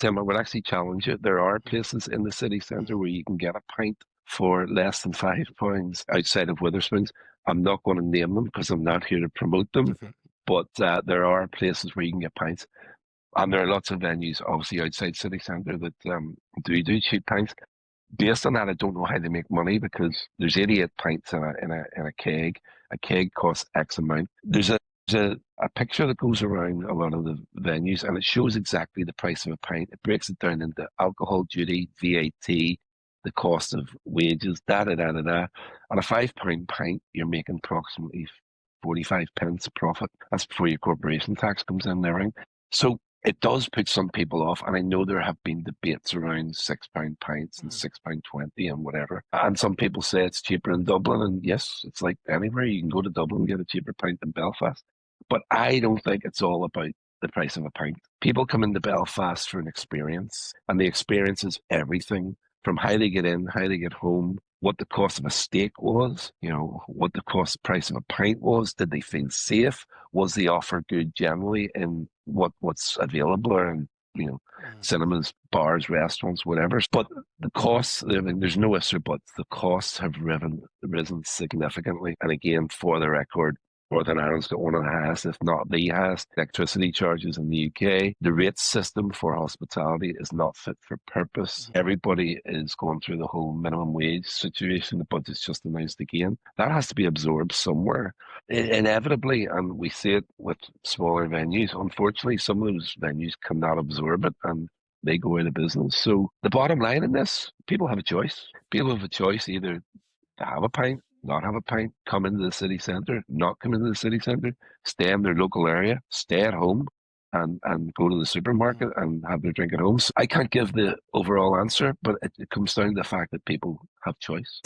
Tim, I would actually challenge you. There are places in the city centre where you can get a pint for less than £5 outside of Witherspoon's. I'm not going to name them because I'm not here to promote them, Mhm. but there are places where you can get pints. And there are lots of venues, obviously, outside city centre that do cheap pints. Based on that, I don't know how they make money because there's 88 pints in a keg. A keg costs X amount. There's a picture that goes around a lot of the venues, and it shows exactly the price of a pint. It breaks it down into alcohol duty, VAT, the cost of wages, da da da da da. On a £5 pint, you're making approximately 45 pence profit. That's before your corporation tax comes in and everything. So it does put some people off, and I know there have been debates around £6 pints and Mhm. £6.20 and whatever. And some people say it's cheaper in Dublin, and yes, it's like anywhere. You can go to Dublin and get a cheaper pint than Belfast. But I don't think it's all about the price of a pint. People come into Belfast for an experience, and the experience is everything from how they get in, how they get home, what the cost of a steak was, what the cost price of a pint was. Did they feel safe? Was the offer good generally in what's available or in, Mhm. cinemas, bars, restaurants, whatever. But the costs, I mean, there's no ifs or buts. The costs have risen significantly. And again, for the record, Northern Ireland's got one of the highest, if not the highest, electricity charges in the UK. The rate system for hospitality is not fit for purpose. Mhm. Everybody is going through the whole minimum wage situation. The budget's just announced again. That has to be absorbed somewhere. Inevitably, and we see it with smaller venues, unfortunately, some of those venues cannot absorb it and they go out of business. So the bottom line in this, people have a choice. People have a choice either to have a pint, not have a pint, come into the city centre, not come into the city centre, stay in their local area, stay at home, and go to the Mhm. supermarket and have their drink at home. So I can't give the overall answer, but it comes down to the fact that people have choice.